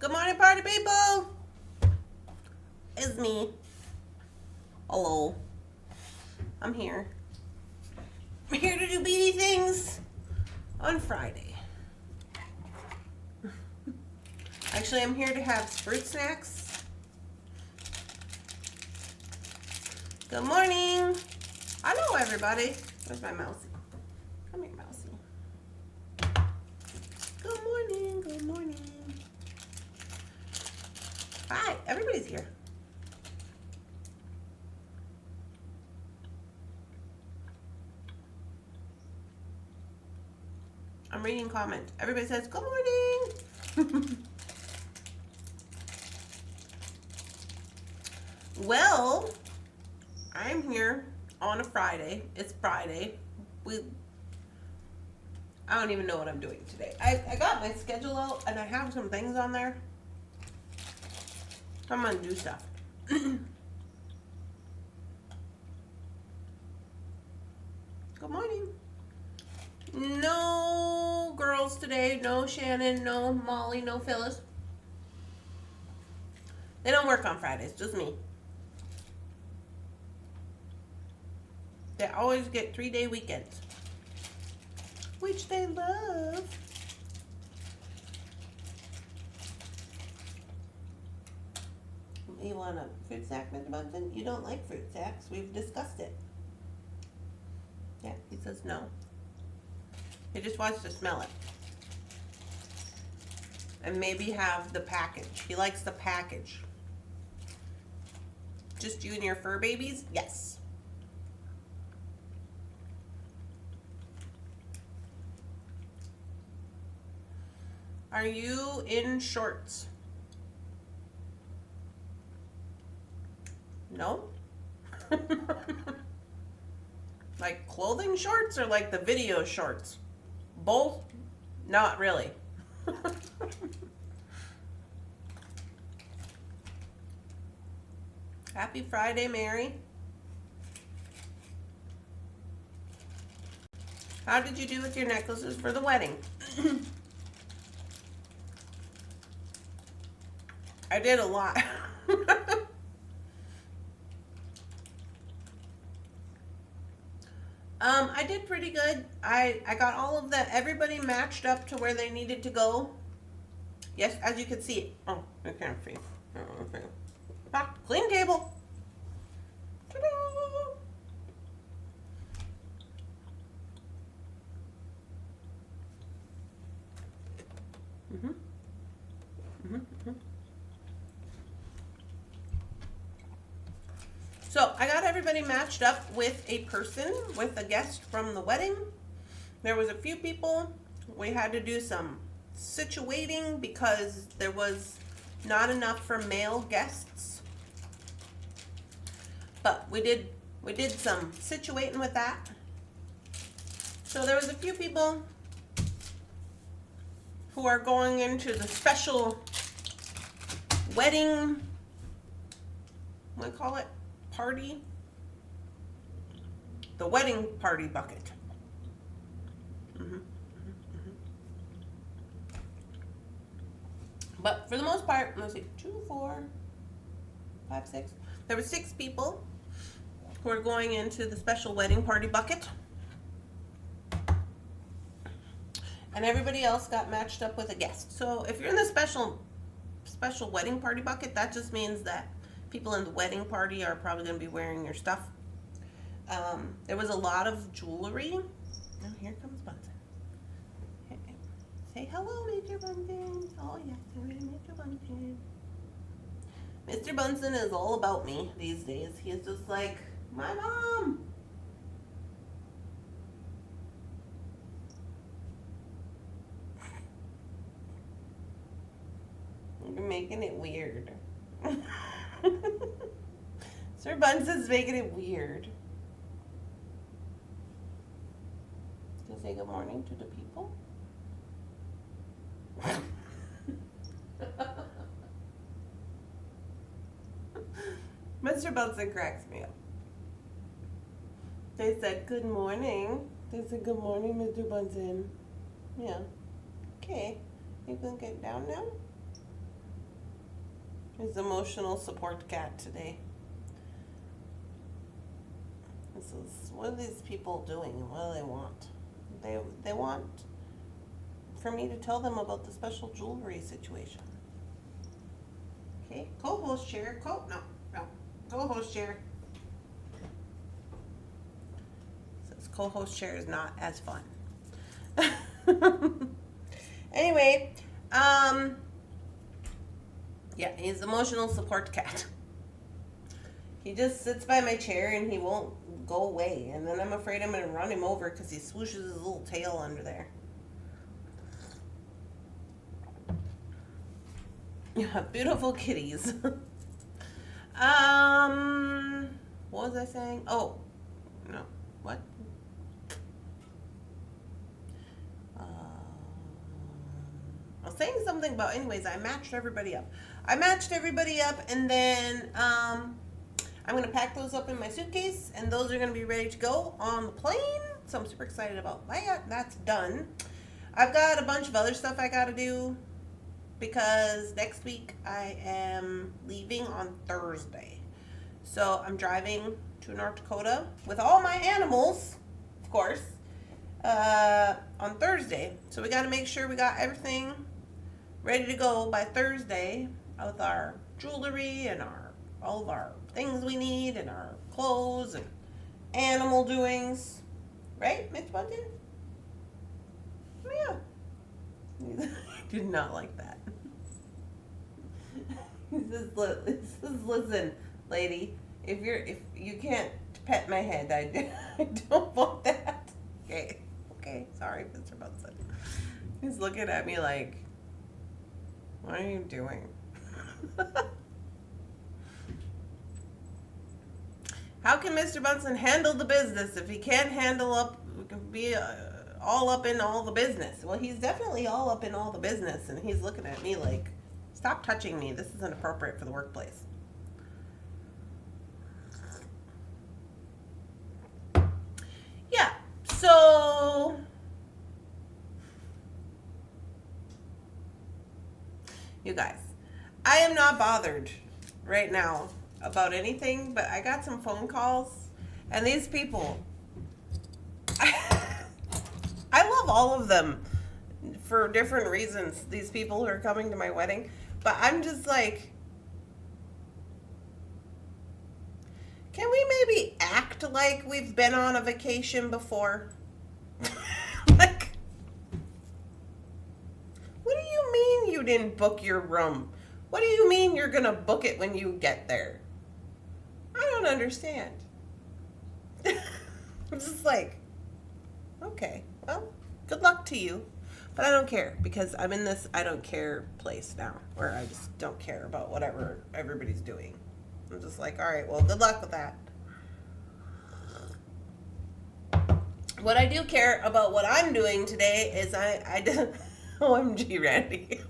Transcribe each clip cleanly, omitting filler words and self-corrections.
Good morning, party people. It's me. Hello. I'm here. I'm here to do beady things on Friday. Actually, I'm here to have fruit snacks. Good morning. Hello, everybody. Where's my mousey? Come here, mousey. Good morning. Good morning. Hi, everybody's here. I'm reading comments. Everybody says, good morning. Well, I'm here on a Friday. It's Friday. I don't even know what I'm doing today. I got my schedule out and I have some things on there. I'm gonna do stuff. Good morning. No girls today. No Shannon, no Molly, no Phyllis. They don't work on Fridays, just me. They always get 3-day weekends, which they love. You want a fruit snack, Mr. Bunsen? You don't like fruit snacks. We've discussed it. Yeah, he says no. He just wants to smell it. And maybe have the package. He likes the package. Just you and your fur babies? Yes. Are you in shorts? No? Like clothing shorts or like the video shorts? Both? Not really. Happy Friday, Mary. How did you do with your necklaces for the wedding? I did a lot. I did pretty good. I got all of everybody matched up to where they needed to go. Yes, as you can see. Oh, I can't see. Okay. Ah, clean table. Ta-da! So I got everybody matched up with a person, with a guest from the wedding. There was a few people. We had to do some situating because there was not enough for male guests. But we did some situating with that. So there was a few people who are going into the special wedding, what do we call it? Party, the wedding party bucket. But for the most part, let's see, 2, 4, 5, 6. There were 6 people who are going into the special wedding party bucket, and everybody else got matched up with a guest. So if you're in the special wedding party bucket, that just means that people in the wedding party are probably going to be wearing your stuff. There was a lot of jewelry. Oh, here comes Bunsen. Say hello, Mr. Bunsen. Oh, yes, Mr. Bunsen. Mr. Bunsen is all about me these days. He's just like, my mom. You're making it weird. Sir Bunsen's making it weird. Can I say good morning to the people? Mr. Bunsen cracks me up. They said good morning. They said good morning, Mr. Bunsen. Yeah. Okay. You can get down now? His emotional support cat today. This is, what are these people doing? What do they want? They want for me to tell them about the special jewelry situation. Okay, co-host chair. No. Co-host chair. Says co-host chair is not as fun. Anyway, yeah, he's emotional support cat. He just sits by my chair and he won't go away. And then I'm afraid I'm going to run him over because he swooshes his little tail under there. Yeah, beautiful kitties. What was I saying? Oh, no. What? I was saying something about, anyways, I matched everybody up. And then I'm going to pack those up in my suitcase, and those are going to be ready to go on the plane. So I'm super excited about that. That's done. I've got a bunch of other stuff I got to do because next week I am leaving on Thursday. So I'm driving to North Dakota with all my animals, of course, on Thursday. So we got to make sure we got everything ready to go by Thursday with our jewelry and all of our things we need and our clothes and animal doings. Right, Mitch Bunton? Oh, yeah. I did not like that. He says, listen, lady, if you can't pet my head, I don't want that. Okay, sorry, Mr. Bunsen. He's looking at me like, what are you doing? How can Mr. Bunsen handle the business if he can't be all up in all the business? Well, he's definitely all up in all the business, and he's looking at me like, stop touching me. This isn't appropriate for the workplace. Yeah, so you guys, I am not bothered right now about anything, but I got some phone calls, and these people, I love all of them for different reasons, these people who are coming to my wedding, but I'm just like, can we maybe act like we've been on a vacation before? Like, what do you mean you didn't book your room? What do you mean you're gonna book it when you get there? I don't understand. I'm just like, okay, well, good luck to you. But I don't care because I'm in this I don't care place now where I just don't care about whatever everybody's doing. I'm just like, all right, well, good luck with that. What I do care about what I'm doing today is I did OMG, Randee.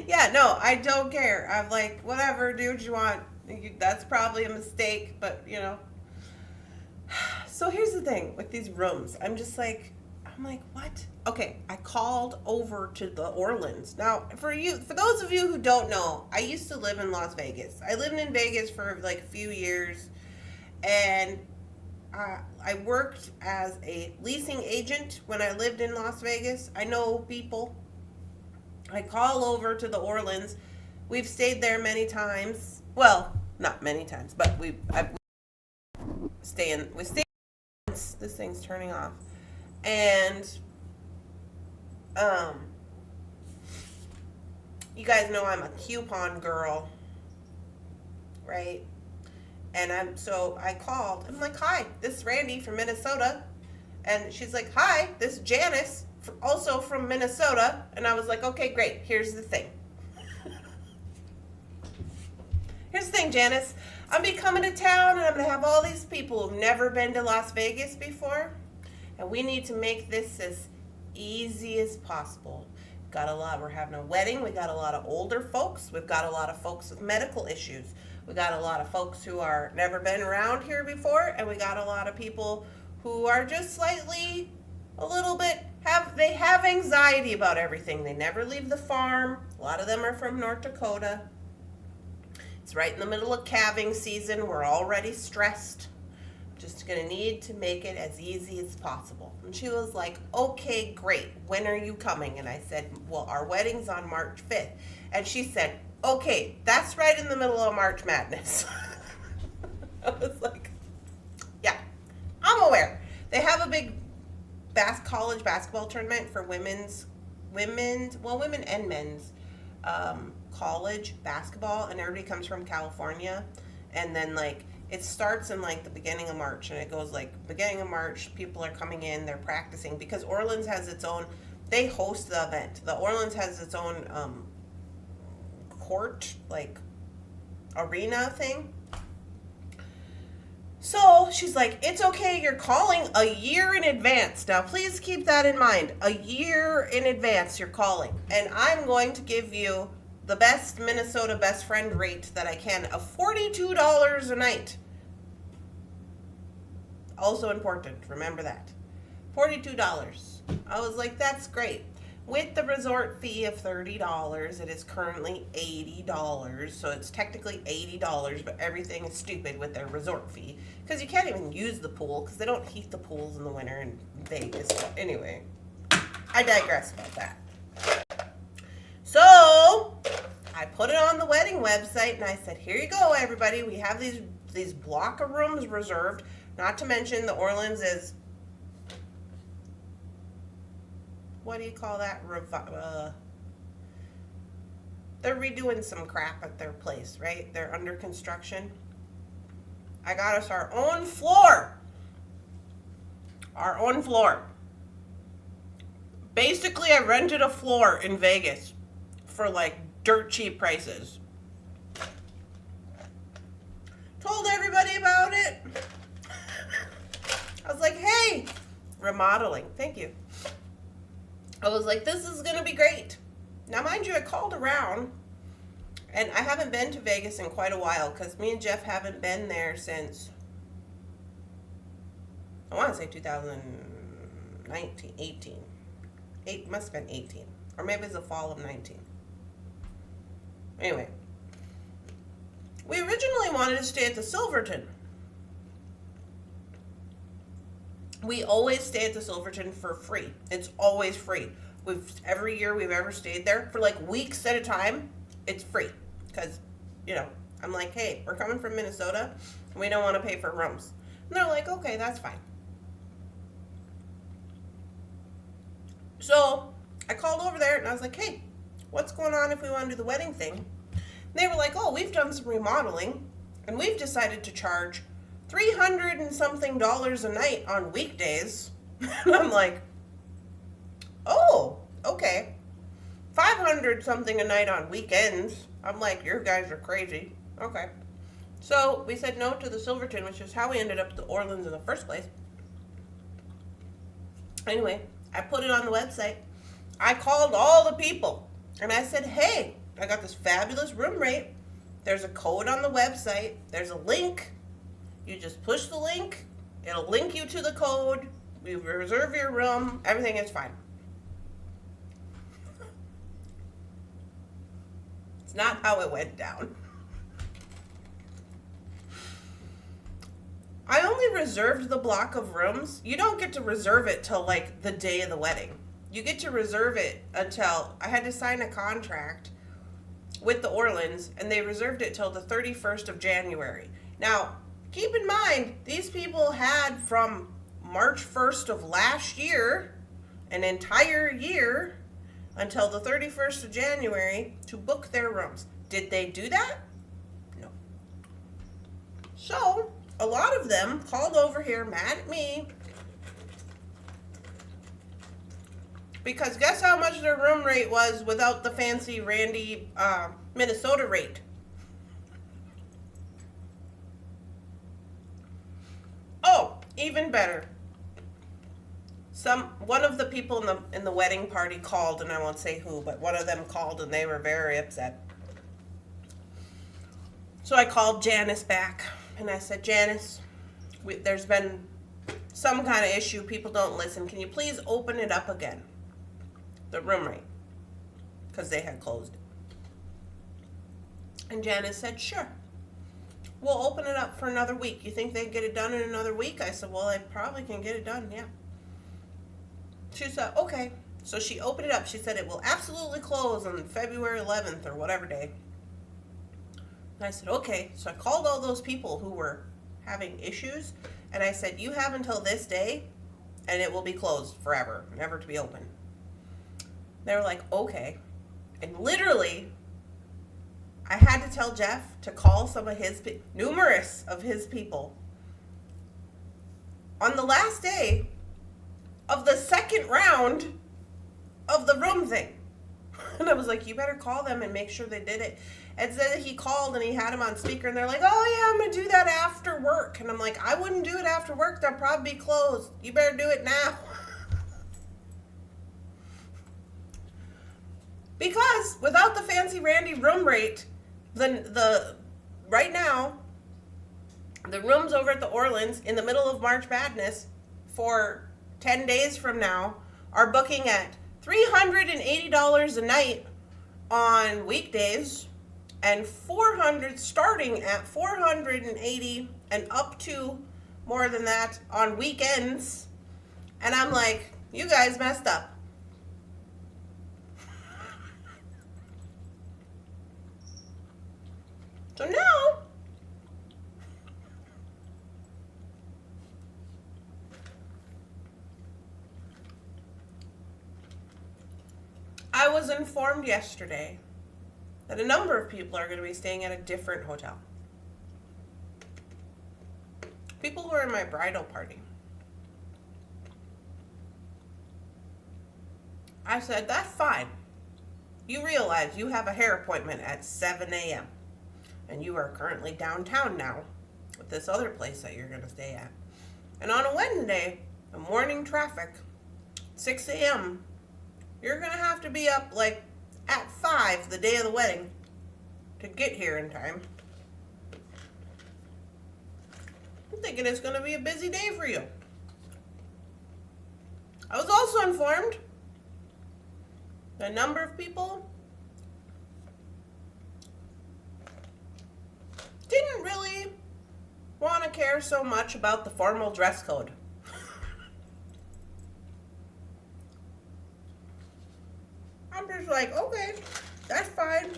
Yeah, no, I don't care. I'm like, whatever, do what you want. That's probably a mistake, but you know. So here's the thing with these rooms. I'm like, what? Okay, I called over to the Orleans. Now, for those of you who don't know, I used to live in Las Vegas. I lived in Vegas for like a few years, and I worked as a leasing agent when I lived in Las Vegas. I know people. I call over to the Orleans. We've stayed there many times. Well, not many times, but we stay. This thing's turning off, and you guys know I'm a coupon girl, right? And I called. I'm like, hi, this is Randee from Minnesota, and she's like, hi, this is Janice, also from Minnesota. And I was like, okay, great. Here's the thing. Here's the thing, Janice. I'm going to be coming to town, and I'm going to have all these people who've never been to Las Vegas before, and we need to make this as easy as possible. We're having a wedding. We got a lot of older folks. We've got a lot of folks with medical issues. We got a lot of folks who are never been around here before, and we got a lot of people who are just slightly, a little bit, have anxiety about everything. They never leave the farm. A lot of them are from North Dakota. It's right in the middle of calving season. We're already stressed. Just gonna need to make it as easy as possible. And she was like, okay, great. When are you coming? And I said, well, our wedding's on March 5th. And she said, okay, that's right in the middle of March Madness. I was like, yeah, I'm aware. They have a big college basketball tournament for women and men's college basketball, and everybody comes from California, and then like it starts in like the beginning of March, and it goes like beginning of March. People are coming in, they're practicing because Orleans has its own. They host the event. The Orleans has its own court, like arena thing. So she's like, it's okay, you're calling a year in advance. Now, please keep that in mind. A year in advance, you're calling. And I'm going to give you the best Minnesota best friend rate that I can of $42 a night. Also important, remember that. $42. I was like, that's great. With the resort fee of $30, it is currently $80. So it's technically $80, but everything is stupid with their resort fee. Because you can't even use the pool, because they don't heat the pools in the winter in Vegas. But anyway, I digress about that. So I put it on the wedding website, and I said, here you go, everybody. We have these block of rooms reserved. Not to mention the Orleans is, what do you call that? They're redoing some crap at their place, right? They're under construction. I got us our own floor. Our own floor. Basically, I rented a floor in Vegas for like dirt cheap prices. Told everybody about it. I was like, hey, remodeling. Thank you. I was like, this is going to be great. Now, mind you, I called around, and I haven't been to Vegas in quite a while because me and Jeff haven't been there since, I want to say 2019, 18. Must have been 18. Or maybe it's the fall of 19. Anyway, we originally wanted to stay at the Silverton. We always stay at the Silverton for free. It's always free. Every year we've ever stayed there for like weeks at a time, it's free. Because, you know, I'm like, hey, we're coming from Minnesota, and we don't want to pay for rooms. And they're like, okay, that's fine. So I called over there, and I was like, hey, what's going on if we want to do the wedding thing? And they were like, oh, we've done some remodeling, and we've decided to charge $300 and something a night on weekdays. And I'm like, oh, okay. 500 something a night on weekends. I'm like, you guys are crazy. Okay. So we said no to the Silverton, which is how we ended up at the Orleans in the first place. Anyway, I put it on the website. I called all the people, and I said, hey, I got this fabulous room rate. There's a code on the website. There's a link. You just push the link, it'll link you to the code, you reserve your room, everything is fine. It's not how it went down. I only reserved the block of rooms. You don't get to reserve it till like the day of the wedding. You get to reserve it until, I had to sign a contract with the Orleans, and they reserved it till the 31st of January. Now, keep in mind, these people had from March 1st of last year, an entire year, until the 31st of January to book their rooms. Did they do that? No. So, a lot of them called over here mad at me because guess how much their room rate was without the fancy Randee Minnesota rate? Oh, even better. One of the people in the wedding party called, and I won't say who, but one of them called, and they were very upset. So I called Janice back, and I said, Janice, there's been some kind of issue. People don't listen. Can you please open it up again? The room rate, because they had closed it. And Janice said, sure. we'll open it up for another week. You think they'd get it done in another week? I said, well, I probably can get it done, yeah. She said, okay. So she opened it up. She said it will absolutely close on February 11th or whatever day. And I said, okay. So I called all those people who were having issues, and I said, you have until this day, and it will be closed forever, never to be open. They were like, okay. And literally, I had to tell Jeff to call some of his, numerous of his people, on the last day of the second round of the room thing. And I was like, you better call them and make sure they did it. And said he called and he had him on speaker, and they're like, oh yeah, I'm going to do that after work. And I'm like, I wouldn't do it after work. They'll probably be closed. You better do it now. Because without the fancy Randee room rate, the right now, the rooms over at the Orleans in the middle of March Madness for 10 days from now are booking at $380 a night on weekdays and starting at $480 and up to more than that on weekends. And I'm like, you guys messed up. So now, I was informed yesterday that a number of people are going to be staying at a different hotel. People who are in my bridal party. I said, that's fine. You realize you have a hair appointment at 7 a.m. and you are currently downtown now with this other place that you're going to stay at. And on a Wednesday, the morning traffic, 6 a.m., you're going to have to be up like at 5 the day of the wedding to get here in time. I'm thinking it's going to be a busy day for you. I was also informed that a number of people didn't really want to care so much about the formal dress code. I'm just like, okay, that's fine.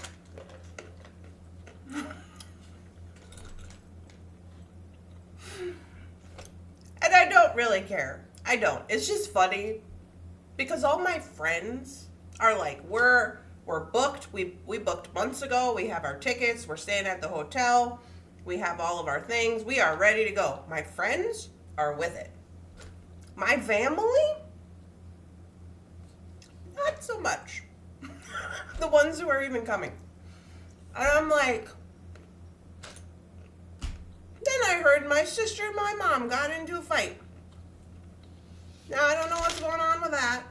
And I don't really care. I don't. It's just funny because all my friends are like, we're booked. We booked months ago. We have our tickets. We're staying at the hotel. We have all of our things. We are ready to go. My friends are with it. My family, not so much. The ones who are even coming. And I'm like, then I heard my sister and my mom got into a fight. Now I don't know what's going on with that.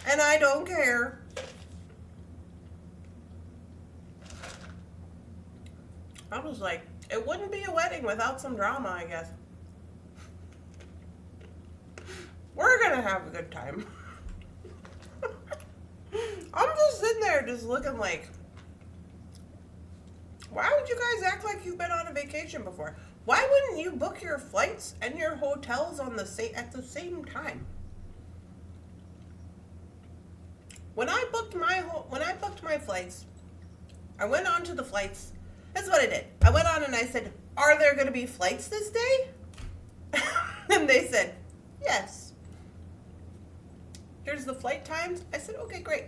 And I don't care. I was like, it wouldn't be a wedding without some drama, I guess. We're gonna have a good time. I'm just sitting there just looking like, why would you guys act like you've been on a vacation before? Why wouldn't you book your flights and your hotels on at the same time? When I booked my flights, I went on to the flights. That's what I did. I went on and I said, are there going to be flights this day? And they said, yes. Here's the flight times. I said, okay, great.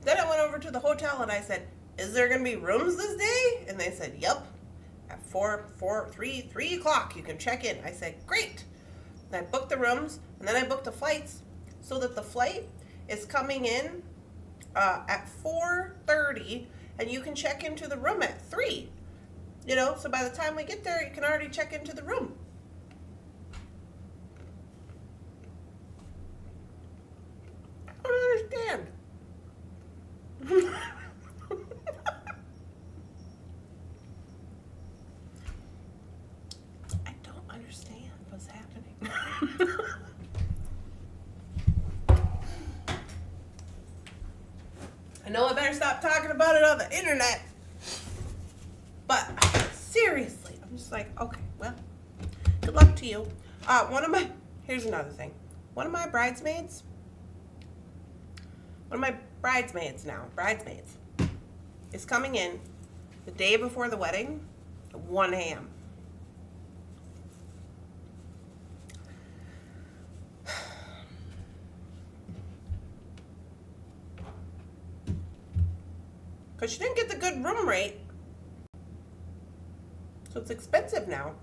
Then I went over to the hotel and I said, is there going to be rooms this day? And they said, yep. At 3 o'clock you can check in. I said, great. And I booked the rooms and then I booked the flights so that the flight is coming in at 4:30 and you can check into the room at 3. You know, so by the time we get there, you can already check into the room. I don't understand. I don't understand what's happening. I know I better stop talking about it on the internet. But seriously, I'm just just like, okay, well, good luck to you. Here's another thing. One of my bridesmaids is coming in the day before the wedding at 1 a.m. Because she didn't get the good room rate. So it's expensive now.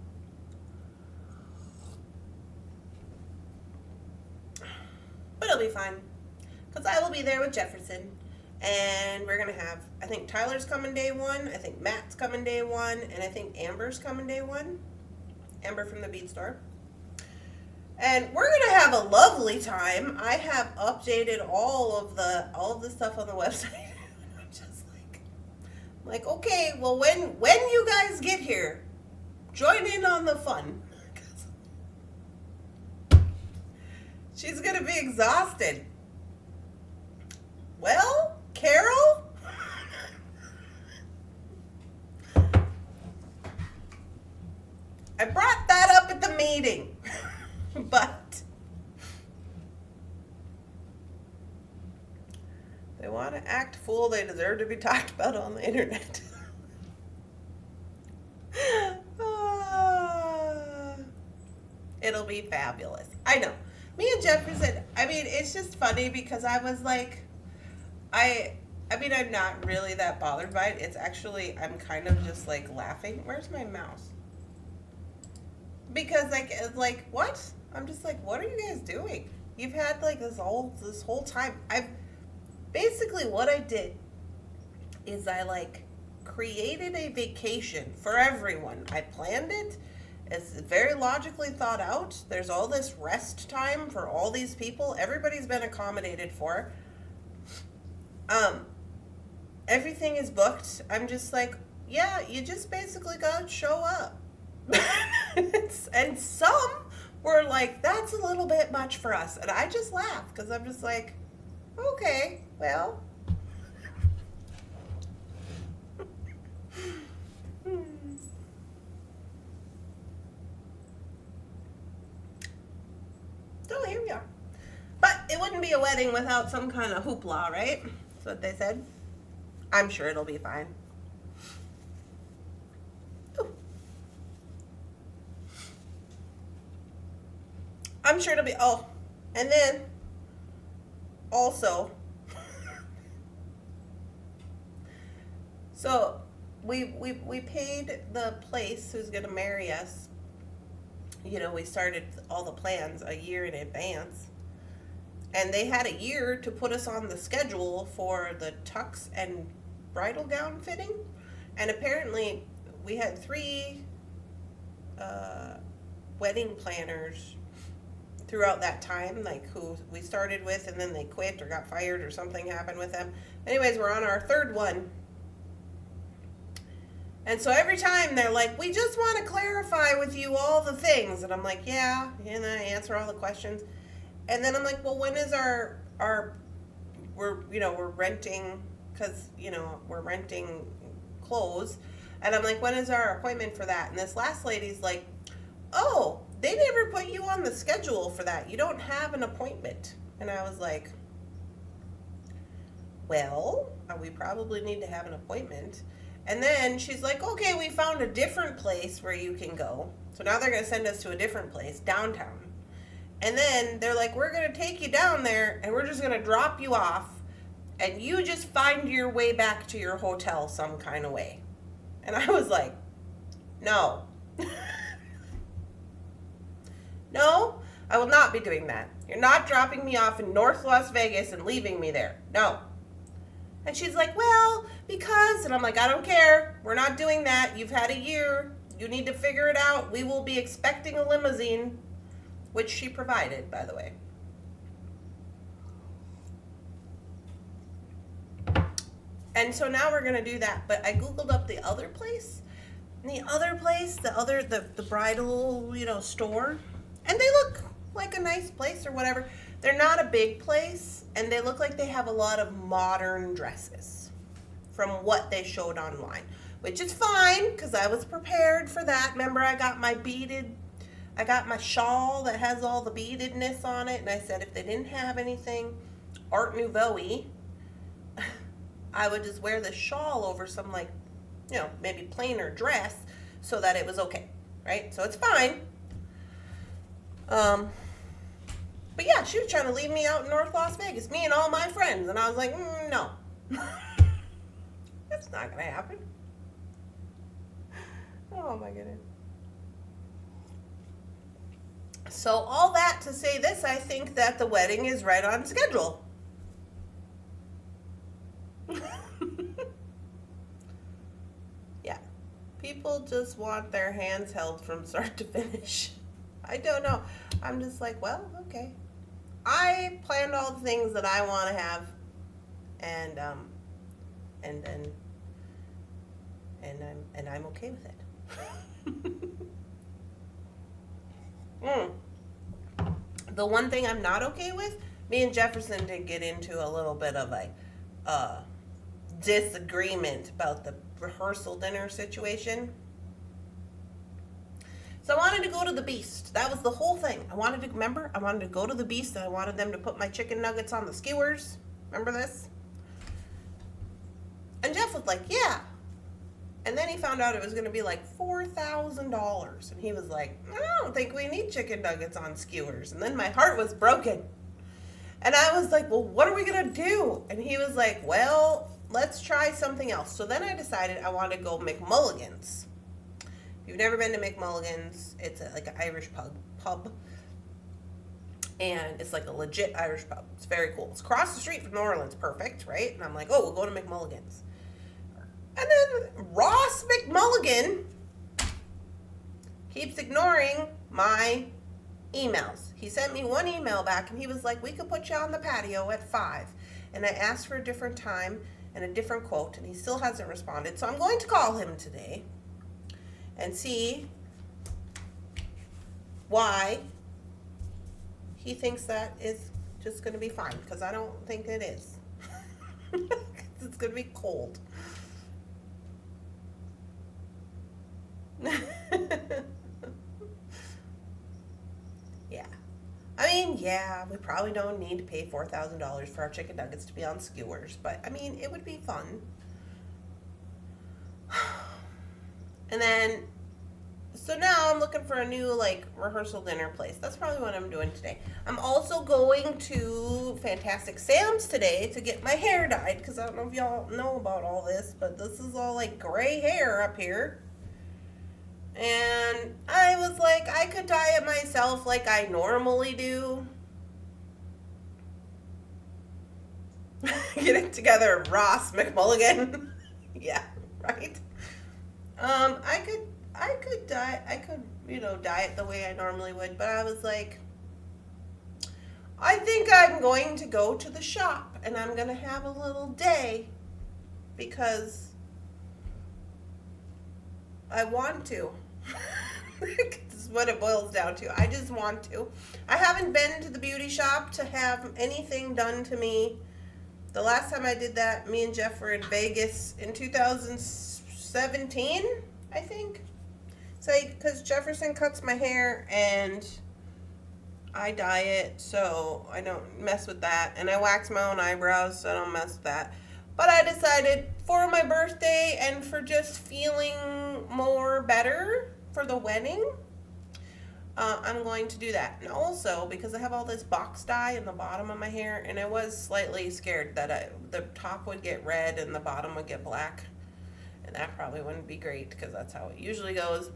But it'll be fine. Because I will be there with Jefferson. And we're going to have, I think Tyler's coming day one. I think Matt's coming day one. And I think Amber's coming day one. Amber from the Bead store. And we're going to have a lovely time. I have updated all of the stuff on the website. I'm just like, okay, well, when you guys get here, join in on the fun. She's going to be exhausted. Well, Carol? I brought that up at the meeting, but they want to act fool. They deserve to be talked about on the internet. It'll be fabulous. I know. Me and Jefferson, I mean, it's just funny because I was like, I mean, I'm not really that bothered by it. It's actually, I'm kind of just like laughing. Where's my mouse? Because it's like, what? I'm just like, what are you guys doing? You've had like this whole time. Basically what I did is I like created a vacation for everyone. I planned it. It's very logically thought out. There's all this rest time for all these people. Everybody's been accommodated for. Everything is booked. I'm just like, yeah, you just basically gotta show up. And some were like, that's a little bit much for us. And I just laughed because I'm just like, okay, well. So here we are. But it wouldn't be a wedding without some kind of hoopla, right? That's what they said. I'm sure it'll be fine. Ooh. I'm sure it'll be, oh, and then also, so we paid the place who's going to marry us. You know, we started all the plans a year in advance. And they had a year to put us on the schedule for the tux and bridal gown fitting. And apparently we had 3 wedding planners throughout that time, like who we started with and then they quit or got fired or something happened with them. Anyways, we're on our 3rd one. And so every time they're like, we just want to clarify with you all the things. And I'm like, yeah, and I answer all the questions. And then I'm like, well, when is we're renting, because, we're renting clothes. And I'm like, when is our appointment for that? And this last lady's like, oh, they never put you on the schedule for that. You don't have an appointment. And I was like, well, we probably need to have an appointment. And then she's like, okay, we found a different place where you can go. So now they're going to send us to a different place, downtown. And then they're like, we're going to take you down there and we're just going to drop you off. And you just find your way back to your hotel some kind of way. And I was like, no. No, I will not be doing that. You're not dropping me off in North Las Vegas and leaving me there. No. And she's like, well, because, and I'm like, I don't care. We're not doing that. You've had a year. You need to figure it out. We will be expecting a limousine, which she provided, by the way. And so now we're going to do that. But I Googled up the other place. And the bridal, store. And they look like a nice place or whatever. They're not a big place, and they look like they have a lot of modern dresses from what they showed online. which is fine because I was prepared for that. Remember, I got my shawl that has all the beadedness on it, and I said if they didn't have anything Art Nouveau-y, I would just wear the shawl over some, like, you know, maybe plainer dress so that it was okay, right? So it's fine. But yeah, she was trying to leave me out in North Las Vegas, me and all my friends, and I was like, no. That's not gonna happen. Oh my goodness. So all that to say this, I think that the wedding is right on schedule. Yeah. People just want their hands held from start to finish. I don't know. I'm just like, well, okay. I planned all the things that I want to have, and I'm okay with it. The one thing I'm not okay with, me and Jefferson did get into a little bit of a disagreement about the rehearsal dinner situation. So I wanted to go to the Beast. That was the whole thing. I wanted to go to the Beast, and I wanted them to put my chicken nuggets on the skewers. Remember this? And Jeff was like, yeah. And then he found out it was going to be like $4,000. And he was like, I don't think we need chicken nuggets on skewers. And then my heart was broken. And I was like, well, what are we going to do? And he was like, well, let's try something else. So then I decided I wanted to go McMulligan's. If you've never been to McMulligan's, it's like an Irish pub. And it's like a legit Irish pub. It's very cool. It's across the street from New Orleans. Perfect, right? And I'm like, oh, we'll go to McMulligan's. And then Ross McMulligan keeps ignoring my emails. He sent me one email back, and he was like, we could put you on the patio at 5. And I asked for a different time and a different quote, and he still hasn't responded. So I'm going to call him today and see why he thinks that is just going to be fine, because I don't think it is. It's going to be cold. Yeah. I mean, yeah, we probably don't need to pay $4,000 for our chicken nuggets to be on skewers, but I mean, it would be fun. And then, so now I'm looking for a new, like, rehearsal dinner place. That's probably what I'm doing today. I'm also going to Fantastic Sam's today to get my hair dyed, because I don't know if y'all know about all this, but this is all, like, gray hair up here. And I was like, I could dye it myself like I normally do. Get it together, Ross McMulligan. Yeah, right. I could dye it the way I normally would, but I was like, I think I'm going to go to the shop and I'm going to have a little day because I want to. This is what it boils down to. I just want to. I haven't been to the beauty shop to have anything done to me. The last time I did that, me and Jeff were in Vegas in 2017, I think. So, because Jefferson cuts my hair and I dye it, so I don't mess with that. And I wax my own eyebrows, so I don't mess with that. But I decided for my birthday and for just feeling more better for the wedding, I'm going to do that. And also, because I have all this box dye in the bottom of my hair, and I was slightly scared that the top would get red and the bottom would get black. And that probably wouldn't be great, because that's how it usually goes.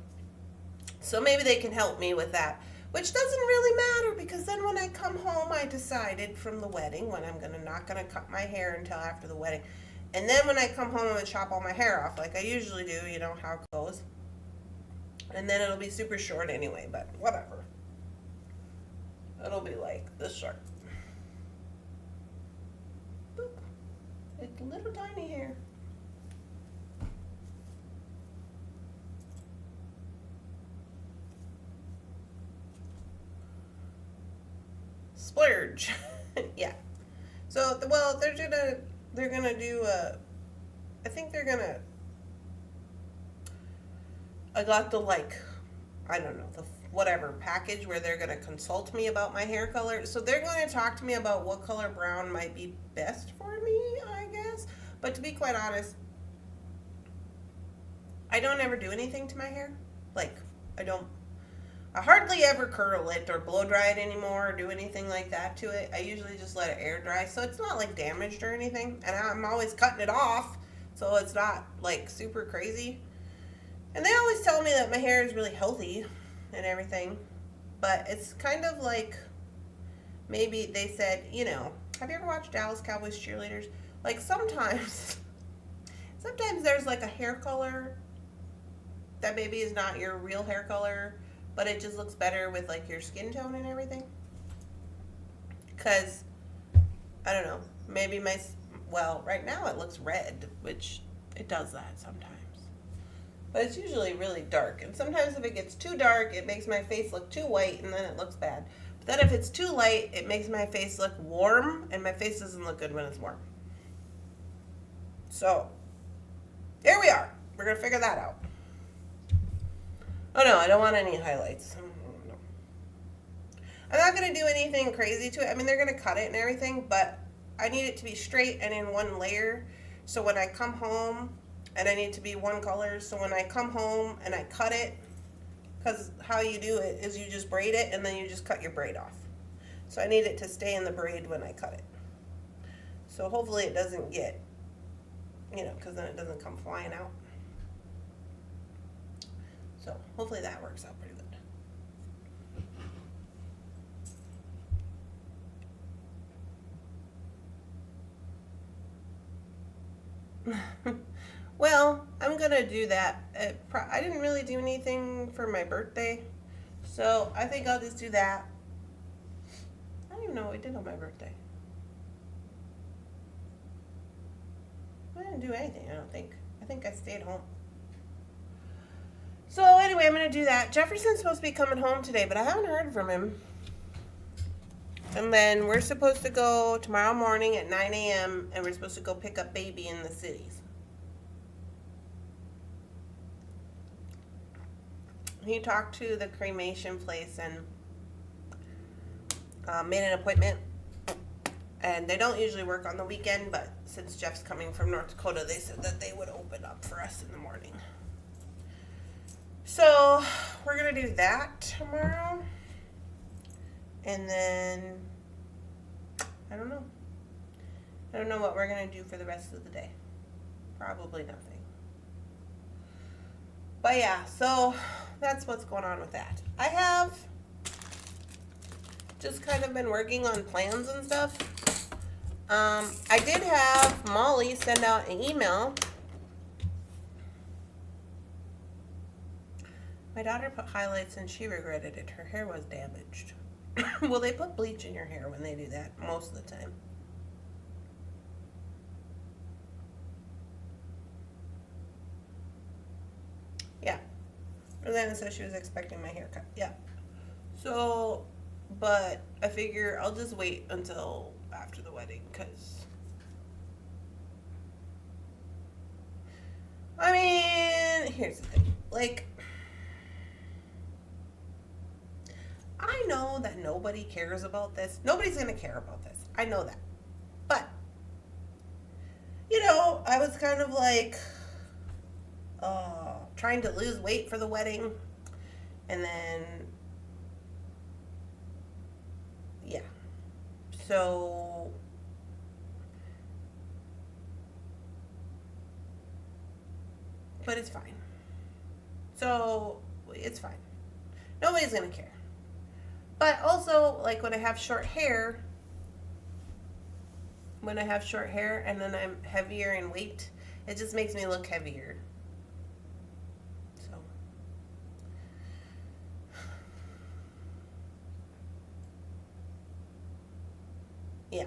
So maybe they can help me with that. Which doesn't really matter, because then when I come home, I decided from the wedding when I'm not gonna cut my hair until after the wedding. And then when I come home, I'm gonna chop all my hair off like I usually do, you know how it goes. And then it'll be super short anyway, but whatever. It'll be like this short. Boop. It's little tiny hair. Splurge. Yeah. So, well, they're gonna do I think they're gonna I got the, like, I don't know, the whatever package where they're going to consult me about my hair color. So they're going to talk to me about what color brown might be best for me, I guess. But to be quite honest, I don't ever do anything to my hair. Like, I hardly ever curl it or blow dry it anymore or do anything like that to it. I usually just let it air dry. So it's not like damaged or anything. And I'm always cutting it off. So it's not like super crazy. And they always tell me that my hair is really healthy and everything. But it's kind of like, maybe they said, you know, have you ever watched Dallas Cowboys cheerleaders? Like sometimes there's like a hair color that maybe is not your real hair color, but it just looks better with like your skin tone and everything. Cause, I don't know, maybe well, right now it looks red, which it does that sometimes. But it's usually really dark. And sometimes if it gets too dark, it makes my face look too white and then it looks bad. But then if it's too light, it makes my face look warm and my face doesn't look good when it's warm. So, here we are. We're going to figure that out. Oh no, I don't want any highlights. No. I'm not going to do anything crazy to it. I mean, they're going to cut it and everything, but I need it to be straight and in one layer. So when I come home, and I need to be one color, so when I come home and I cut it, because how you do it is you just braid it and then you just cut your braid off. So I need it to stay in the braid when I cut it. So hopefully it doesn't get, you know, because then it doesn't come flying out. So hopefully that works out pretty good. Well, I'm going to do that. I didn't really do anything for my birthday, so I think I'll just do that. I don't even know what I did on my birthday. I didn't do anything, I don't think. I think I stayed home. So anyway, I'm going to do that. Jefferson's supposed to be coming home today, but I haven't heard from him. And then we're supposed to go tomorrow morning at 9 a.m. and we're supposed to go pick up baby in the cities. He talked to the cremation place and made an appointment. And they don't usually work on the weekend, but since Jeff's coming from North Dakota, they said that they would open up for us in the morning. So we're going to do that tomorrow. And then, I don't know. I don't know what we're going to do for the rest of the day. Probably nothing. But yeah, so that's what's going on with that. I have just kind of been working on plans and stuff. I did have Molly send out an email. My daughter put highlights and she regretted it. Her hair was damaged. Well, they put bleach in your hair when they do that most of the time. Yeah. Rosanna says she was expecting my haircut. Yeah. So, but I figure I'll just wait until after the wedding, because I mean, here's the thing. Like, I know that nobody cares about this. Nobody's going to care about this. I know that. But, you know, I was kind of like trying to lose weight for the wedding. And then, yeah. So, but it's fine. So, it's fine. Nobody's going to care. But also, like when I have short hair, and then I'm heavier in weight, it just makes me look heavier. So, yeah.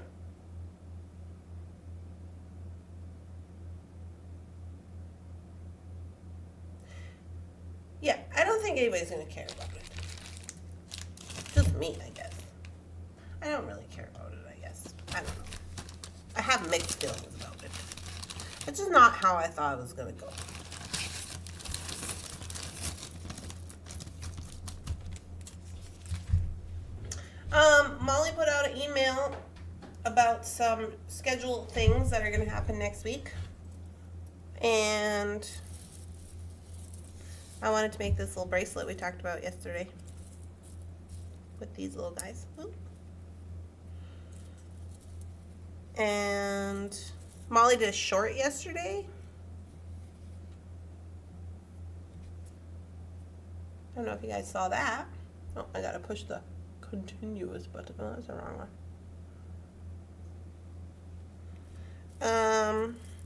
Yeah, I don't think anybody's going to care about it. Just me, I guess. I don't really care about it, I guess. I don't know. I have mixed feelings about it. It's just not how I thought it was going to go. Molly put out an email about some scheduled things that are going to happen next week. And I wanted to make this little bracelet we talked about yesterday with these little guys. Ooh. And Molly did a short yesterday. I don't know if you guys saw that. Oh, I gotta push the continuous button. Oh, that's the wrong one.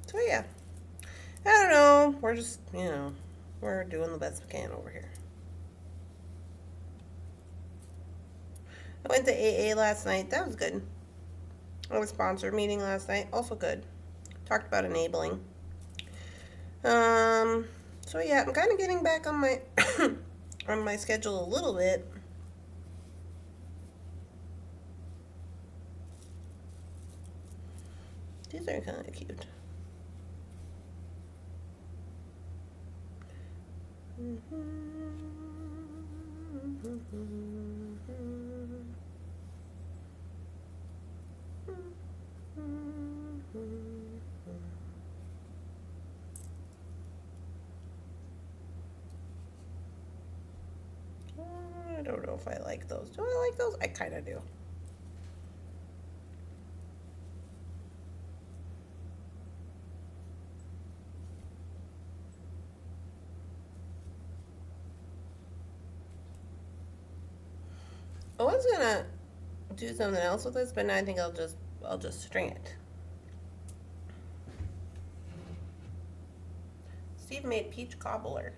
So yeah. I don't know. We're just, we're doing the best we can over here. I went to AA last night. That was good. I had a sponsor meeting last night. Also good. Talked about enabling. So yeah, I'm kind of getting back on my on my schedule a little bit. These are kind of cute. I don't know if I like those. Do I like those? I kind of do. I was gonna do something else with this, but now I think I'll just string it. Steve made peach cobbler.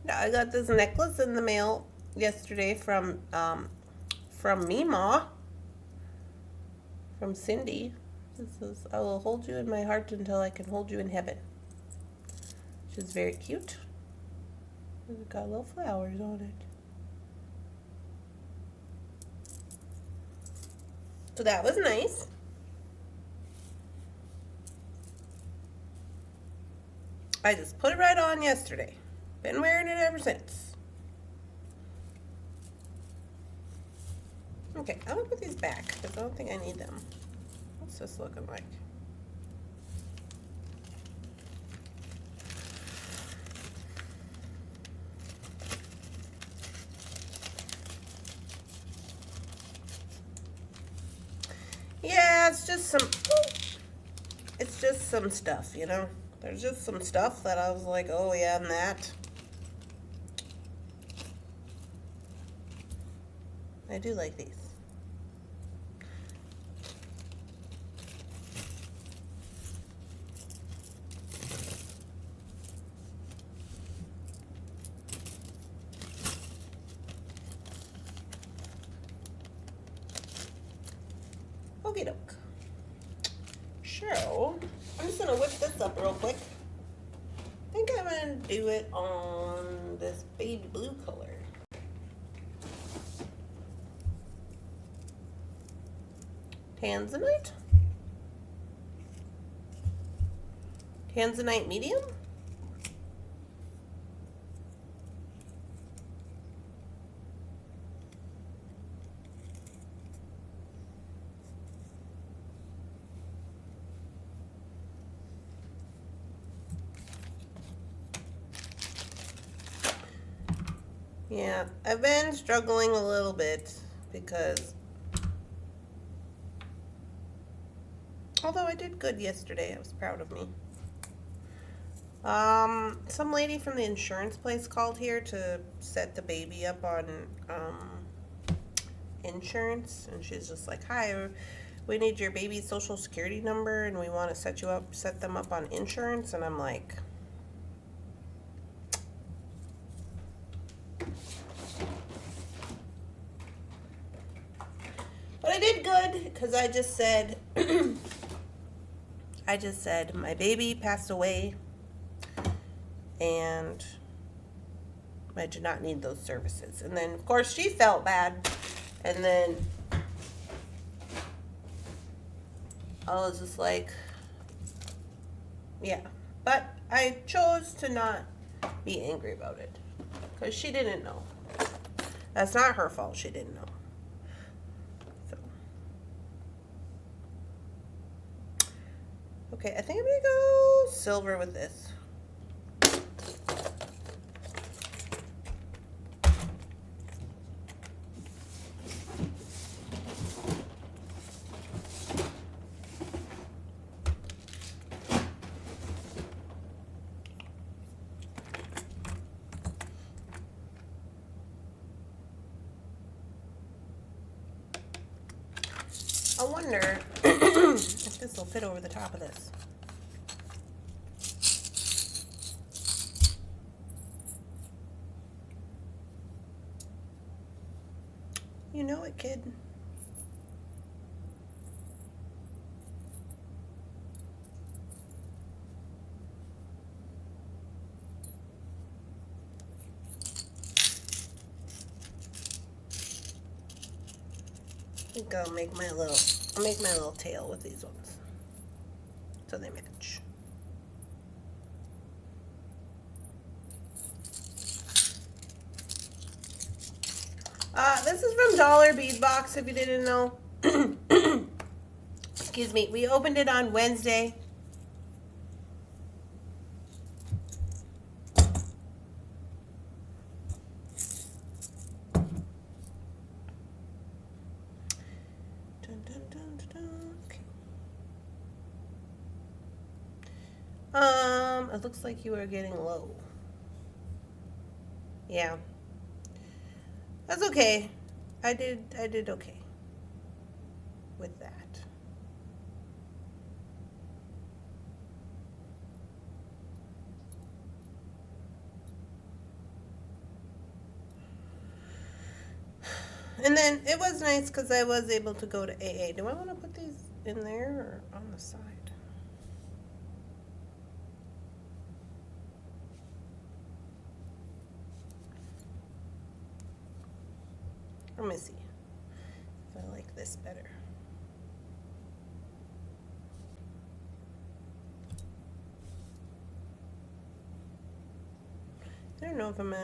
Yeah, I got this necklace in the mail yesterday from Mima, from Cindy. This is, I will hold you in my heart until I can hold you in heaven. She's very cute. It's got little flowers on it. So that was nice. I just put it right on yesterday. Been wearing it ever since. Okay, I'm gonna put these back because I don't think I need them. What's this looking like? Yeah, it's just some stuff, you know? There's just some stuff that I was like, oh yeah, and that. I do like these. Okie doke. So, I'm just gonna whip this up real quick. I think I'm gonna do it on this baby blue color. Tanzanite? Tanzanite medium? Yeah, I've been struggling a little bit because although I did good yesterday, I was proud of me. Some lady from the insurance place called here to set the baby up on insurance, and she's just like, "Hi, we need your baby's social security number, and we want to set them up on insurance." And I'm like, but I did good because I just said, my baby passed away and I did not need those services. And then, of course, she felt bad. And then I was just like, Yeah, but I chose to not be angry about it because she didn't know. That's not her fault. She didn't know. So, okay, I think I'm gonna go silver with this. I wonder if this will fit over the top of this. You know it, kid. I think I'll make my little tail with these ones so they match. This is from Dollar Bead Box, if you didn't know. Excuse me. We opened it on Wednesday. Dun, dun, dun, dun, dun. Okay. It looks like you are getting low. Yeah. That's okay. I did okay with that. And then it was nice because I was able to go to AA. Do I want to put these in there or on the side? Let me see if I like this better. I don't know if I'm gonna